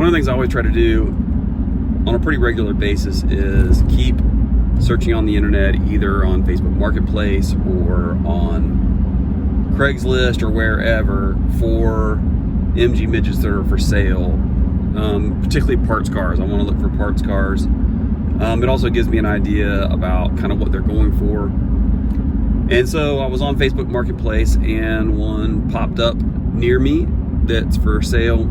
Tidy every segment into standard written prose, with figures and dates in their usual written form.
One of the things I always try to do on a pretty regular basis is keep searching on the internet, either on Facebook Marketplace or on Craigslist or wherever, for MG midgets that are for sale, particularly parts cars. I want to look for parts cars. It also gives me an idea about kind of what they're going for. And so I was on Facebook Marketplace and one popped up near me that's for sale.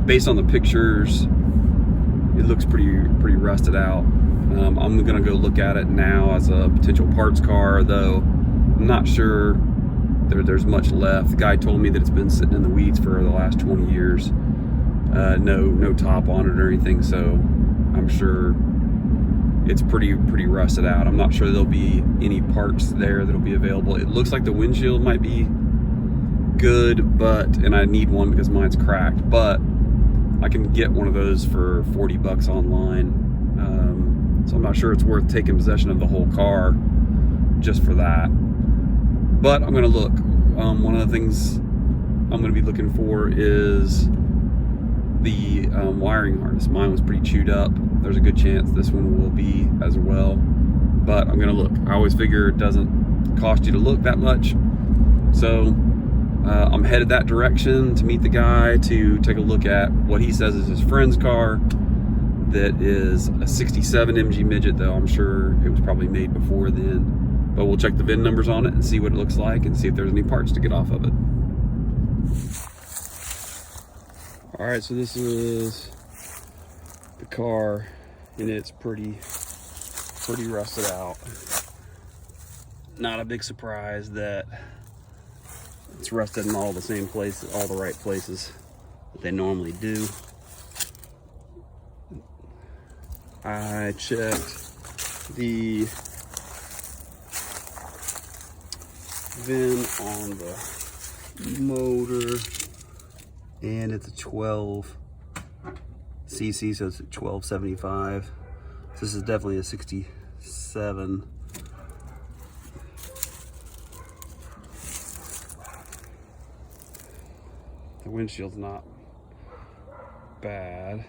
Based on the pictures, it looks pretty rusted out. I'm gonna go look at it now as a potential parts car, though I'm not sure there's much left. The guy told me that it's been sitting in the weeds for the last 20 years. No top on it or anything, so I'm sure it's pretty rusted out. I'm not sure there'll be any parts there that'll be available. It looks like the windshield might be good, and I need one because mine's cracked, but I can get one of those for 40 bucks online. So I'm not sure it's worth taking possession of the whole car just for that. But I'm gonna look. One of the things I'm gonna be looking for is the wiring harness. Mine was pretty chewed up. There's a good chance this one will be as well, but I'm gonna look. I always figure it doesn't cost you to look that much. So I'm headed that direction to meet the guy to take a look at what he says is his friend's car. That is a 67 MG Midget, though I'm sure it was probably made before then. But we'll check the VIN numbers on it and see what it looks like and see if there's any parts to get off of it. All right, so this is the car, and it's pretty rusted out. Not a big surprise that it's rusted in all the same places, all the right places that they normally do. I checked the VIN on the motor, and it's a 12 cc, so it's a 1275. So this is definitely a 67. The windshield's not bad,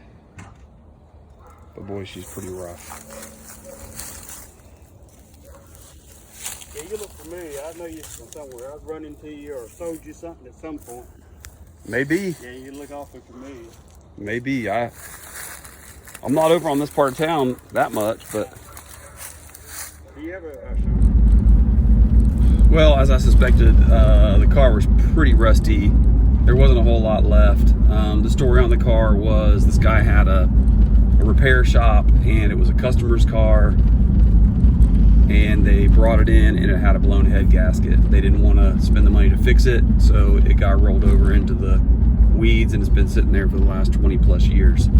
but boy, she's pretty rough. Yeah, you look familiar. I know you from somewhere. I've run into you or sold you something at some point. Maybe. Yeah, you look awfully familiar. Maybe. I'm not over on this part of town that much, but. Do you have Well, as I suspected, the car was pretty rusty. There wasn't a whole lot left. The story on the car was this guy had a repair shop, and it was a customer's car, and they brought it in and it had a blown head gasket. They didn't want to spend the money to fix it, so it got rolled over into the weeds and it's been sitting there for the last 20 plus years.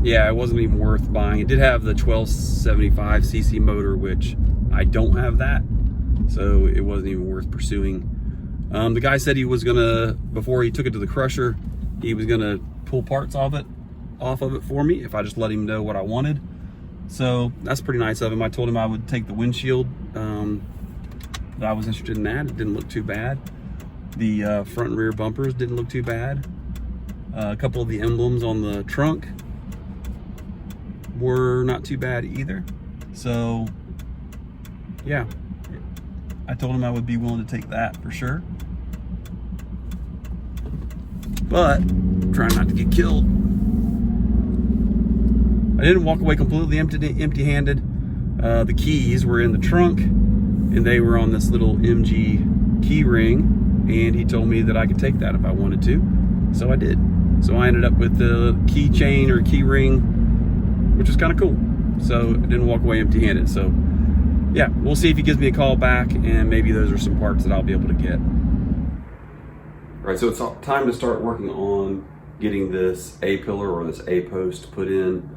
Yeah, it wasn't even worth buying. It did have the 1275 cc motor, which I don't have that, so it wasn't even worth pursuing. The guy said he was gonna, before he took it to the crusher, he was gonna pull parts off of it for me if I just let him know what I wanted. So that's pretty nice of him. I told him I would take the windshield, that I was interested in that. It didn't look too bad. The front and rear bumpers didn't look too bad. A couple of the emblems on the trunk were not too bad either. So yeah, I told him I would be willing to take that for sure, but trying not to get killed. I didn't walk away completely empty-handed. The keys were in the trunk, and they were on this little MG key ring, and he told me that I could take that if I wanted to, so I did. So I ended up with the keychain or key ring, which was kind of cool. So I didn't walk away empty-handed. So yeah, we'll see if he gives me a call back, and maybe those are some parts that I'll be able to get. All right, so it's time to start working on getting this A-pillar or this A-post put in.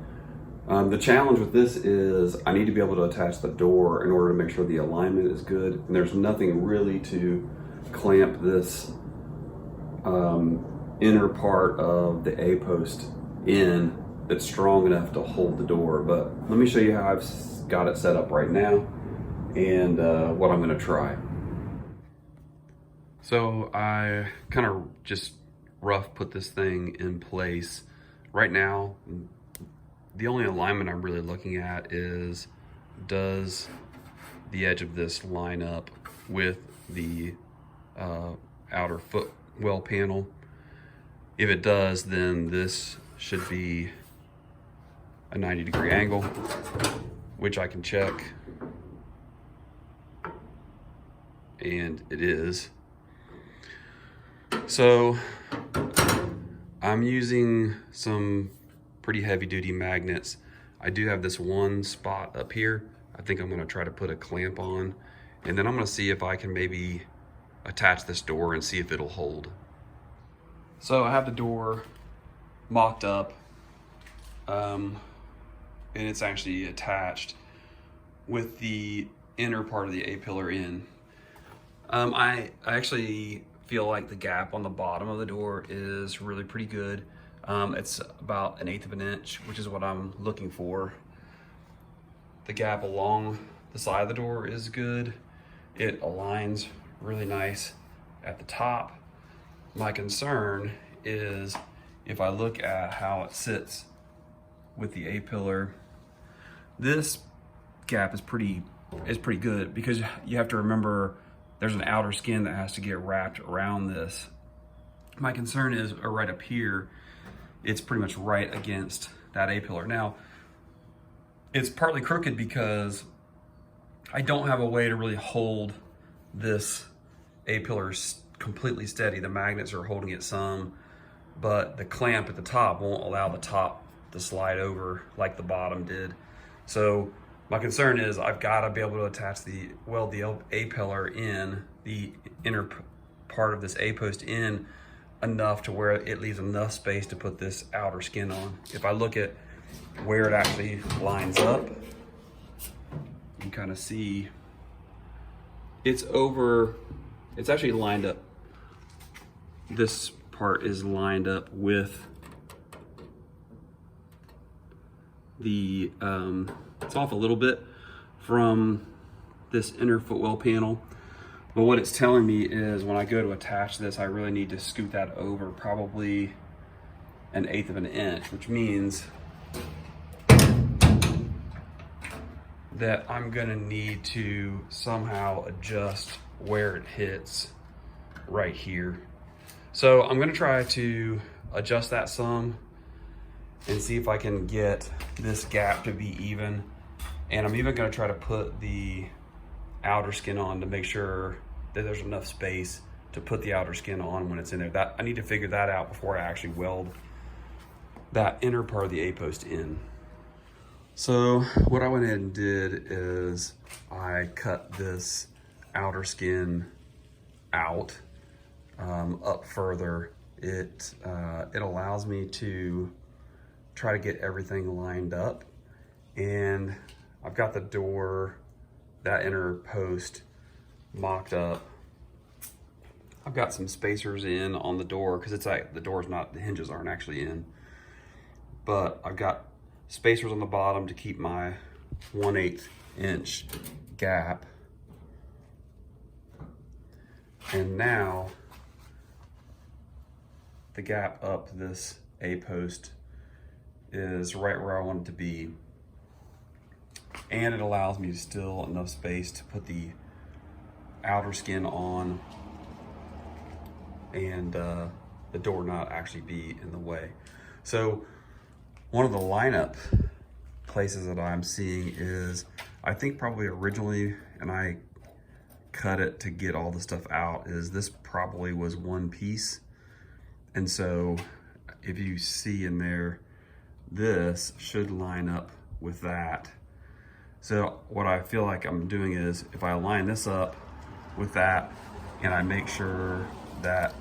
The challenge with this is I need to be able to attach the door in order to make sure the alignment is good, and there's nothing really to clamp this inner part of the A-post in that's strong enough to hold the door. But let me show you how I've got it set up right now and what I'm going to try. So I kind of just rough put this thing in place. Right now, the only alignment I'm really looking at is, does the edge of this line up with the outer footwell panel? If it does, then this should be a 90-degree angle, which I can check, and it is. So I'm using some pretty heavy-duty magnets. I do have this one spot up here I think I'm going to try to put a clamp on, and then I'm going to see if I can maybe attach this door and see if it'll hold. So I have the door mocked up, and it's actually attached with the inner part of the A-pillar in. I actually feel like the gap on the bottom of the door is really pretty good. It's about 1/8 of an inch, which is what I'm looking for. The gap along the side of the door is good. It aligns really nice at the top. My concern is if I look at how it sits with the A-pillar, this gap is pretty good, because you have to remember there's an outer skin that has to get wrapped around this. My concern is right up here, it's pretty much right against that A-pillar. Now, it's partly crooked because I don't have a way to really hold this A-pillar completely steady. The magnets are holding it some, but the clamp at the top won't allow the top to slide over like the bottom did. So my concern is I've got to be able to weld the A-pillar in, the inner part of this A-post in, enough to where it leaves enough space to put this outer skin on. If I look at where it actually lines up, you can kind of see it's actually lined up. This part is lined up with the, it's off a little bit from this inner footwell panel. But what it's telling me is when I go to attach this, I really need to scoot that over probably 1/8 of an inch, which means that I'm gonna need to somehow adjust where it hits right here. So I'm gonna try to adjust that some and see if I can get this gap to be even. And I'm even gonna try to put the outer skin on to make sure that there's enough space to put the outer skin on when it's in there. I need to figure that out before I actually weld that inner part of the A-post in. So what I went ahead and did is I cut this outer skin out up further. It allows me to try to get everything lined up, and I've got the door, that inner post, mocked up. I've got some spacers in on the door because it's like the hinges aren't actually in, but I've got spacers on the bottom to keep my 1/8 inch gap. And now the gap up this A-post is right where I want it to be. And it allows me still enough space to put the outer skin on and the door not actually be in the way. So one of the lineup places that I'm seeing is, I think probably originally, and I cut it to get all the stuff out, is this probably was one piece. And so if you see in there, this should line up with that. So what I feel like I'm doing is, if I line this up with that and I make sure that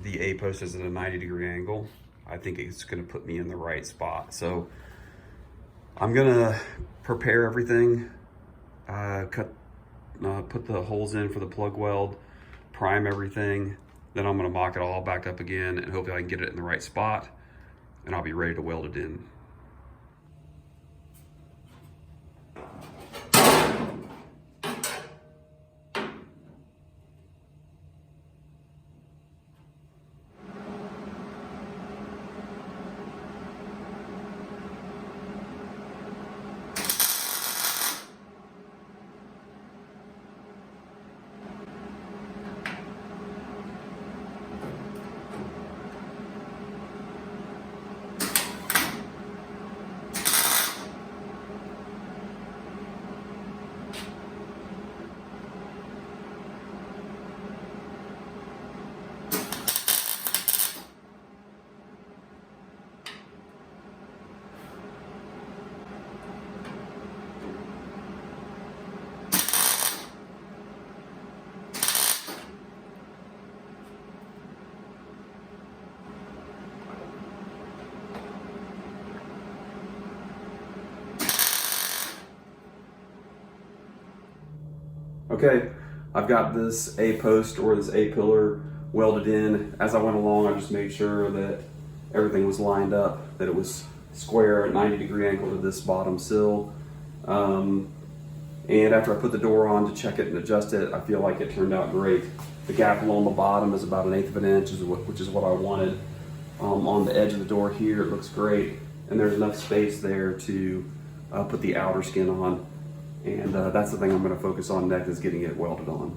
the A-post is at a 90-degree angle, I think it's gonna put me in the right spot. So I'm gonna prepare everything, put the holes in for the plug weld, prime everything, then I'm gonna mock it all back up again, and hopefully I can get it in the right spot, and I'll be ready to weld it in. Okay, I've got this A post or this A pillar welded in. As I went along, I just made sure that everything was lined up, that it was square at 90-degree angle to this bottom sill. And after I put the door on to check it and adjust it, I feel like it turned out great. The gap along the bottom is about 1/8 of an inch, which is what I wanted. On the edge of the door here, it looks great, and there's enough space there to put the outer skin on. And that's the thing I'm going to focus on next, is getting it welded on.